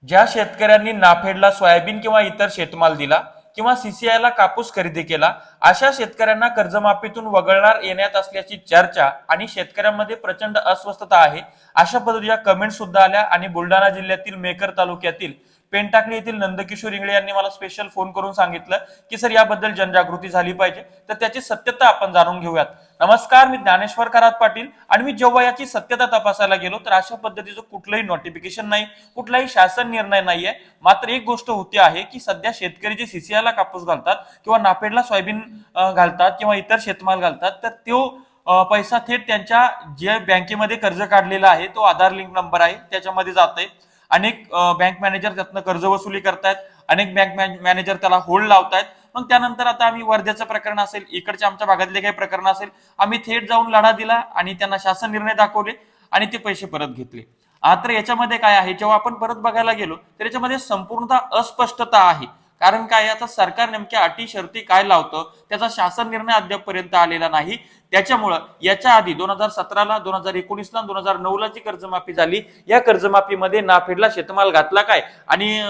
ज्या शेतकऱ्यांनी नाफेडला सोयाबीन किंवा इतर शेतमाल दिला किंवा सीसीआयला कापूस खरेदी केला, अशा शेतकऱ्यांना कर्जमाफीतून वगळणार येण्यात असल्याची चर्चा आणि शेतकऱ्यांमध्ये प्रचंड अस्वस्थता आहे, अशा पद्धतीच्या कमेंट सुद्धा आल्या। आणि बुलढाणा जिल्ह्यातील मेकर तालुक्यातील पेनटाकली येथील नंदकिशोर इंगळे यांनी मला स्पेशल फोन करून सांगितलं की सर याबद्दल जनजागृती झाली पाहिजे, तर त्याची सत्यता आपण जाणून घेऊयात। नमस्कार, मी ज्ञानेश्वर खरात पाटील आणि मी जेव्हा याची सत्यता तपासायला गेलो तर अशा पद्धतीचं कुठलंही नोटिफिकेशन नाही, कुठलाही शासन निर्णय नाहीये। मात्र एक गोष्ट होती आहे की सध्या शेतकरी जे सीसीआयला कापूस घालतात किंवा नाफेडला सोयाबीन घालतात किंवा इतर शेतमाल घालतात, तर तो पैसा थेट त्यांच्या जे बँकेमध्ये कर्ज काढलेला आहे तो आधार लिंक नंबर आहे त्याच्यामध्ये जात आहे। अनेक बँक मॅनेजर त्यातनं कर्ज वसुली करतायत, अनेक बँक मॅनेजर त्याला होल्ड लावतायत। मग त्यानंतर आता आम्ही वर्ध्याचं प्रकरण असेल, इकडच्या आमच्या भागातले काही प्रकरण असेल, आम्ही थेट जाऊन लढा दिला आणि त्यांना शासन निर्णय दाखवले आणि ते पैसे परत घेतले। तर याच्यामध्ये काय आहे, जेव्हा आपण परत बघायला गेलो तर याच्यामध्ये संपूर्णतः अस्पष्टता आहे। कारण काय, आता सरकार नेमक्या अटी शर्ती काय लावतं त्याचा शासन निर्णय अद्यापपर्यंत आलेला नाही। त्याच्यामुळं याच्या आधी 2017ला, 2019ला, 2009ला जी कर्जमाफी झाली, या कर्जमाफीमध्ये नाफेडला शेतमाल घातला काय आणि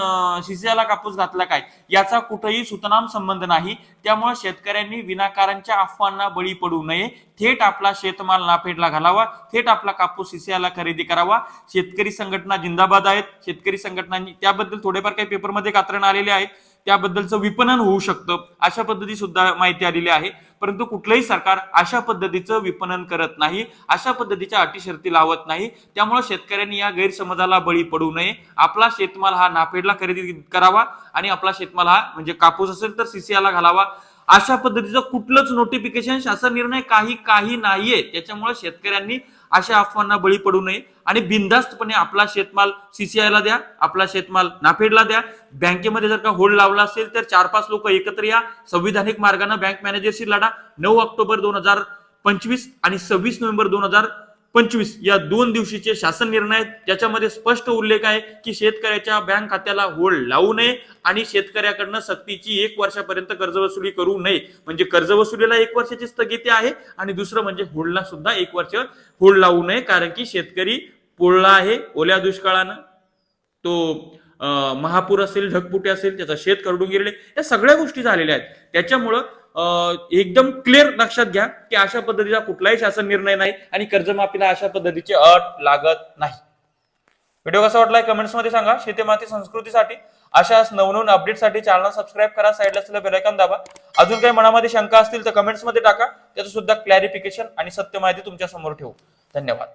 सीसीआयला कापूस घातला काय याचा कुठेही सुतनाम संबंध नाही। त्यामुळे शेतकऱ्यांनी विनाकारांच्या अफवांना बळी पडू नये, थेट आपला शेतमाल नाफेडला घालावा, थेट आपला कापूस सीसीआयला खरेदी करावा। शेतकरी संघटना जिंदाबाद आहेत, शेतकरी संघटनांनी त्याबद्दल थोडेफार काही पेपरमध्ये कात्रण आलेले आहेत, त्याबद्दलचं विपणन होऊ शकतं अशा पद्धती सुद्धा माहिती आलेली आहे। परंतु कुठलंही सरकार अशा पद्धतीचं विपणन करत नाही, अशा पद्धतीच्या अटी शर्ती लावत नाही। त्यामुळे शेतकऱ्यांनी या गैरसमजाला बळी पडू नये, आपला शेतमाल हा नाफेडला खरेदी करावा आणि आपला शेतमाल हा म्हणजे कापूस असेल तर सीसीआयला घालावा। अशा पद्धतीचं कुठलंच नोटिफिकेशन, शासन निर्णय काही नाहीये। त्याच्यामुळे शेतकऱ्यांनी अशा अफवांना बळी पडू नये आणि बिनधास्तपणे आपला शेतमाल सीसीआयला द्या, आपला शेतमाल नाफेडला द्या। बँकेमध्ये जर का होल्ड लावला असेल तर 4-5 लोक एकत्र या, संविधानिक मार्गाने बँक मॅनेजरशी लढा। 9 ऑक्टोबर 2025 आणि 26 नोव्हेंबर 2025 या 2 दिवशीचे शासन निर्णय आहेत, त्याच्यामध्ये स्पष्ट उल्लेख आहे की शेतकऱ्याच्या बँक खात्याला होल्ड लावू नये आणि शेतकऱ्याकडनं सक्तीची 1 वर्षापर्यंत कर्जवसुली करू नये। म्हणजे कर्जवसुलीला 1 वर्षाची स्थगिती आहे आणि दुसरं म्हणजे होल्डला सुद्धा 1 वर्ष होल्ड लावू नये, कारण की शेतकरी पोळला आहे ओल्या दुष्काळानं, तो महापूर असेल, ढगफुटी असेल, त्याचा शेत करडून गेलेले, या सगळ्या गोष्टी झालेल्या आहेत। त्याच्यामुळं एकदम क्लिअर लक्षात घ्या की अशा पद्धतीचा कुठलाही शासन निर्णय नाही आणि कर्जमाफीला अशा पद्धतीची अट लागत नाही। व्हिडिओ कसा वाटलाय कमेंट्स मध्ये सांगा। शेती माती संस्कृतीसाठी अशाच नवनवीन अपडेटसाठी चॅनल सबस्क्राईब करा, साईडला असलेलं बेल आयकॉन दाबा। अजून काही मनामध्ये शंका असतील तर कमेंट्स मध्ये टाका, त्याचं सुद्धा क्लॅरिफिकेशन आणि सत्य माहिती तुमच्या समोर ठेवू। धन्यवाद।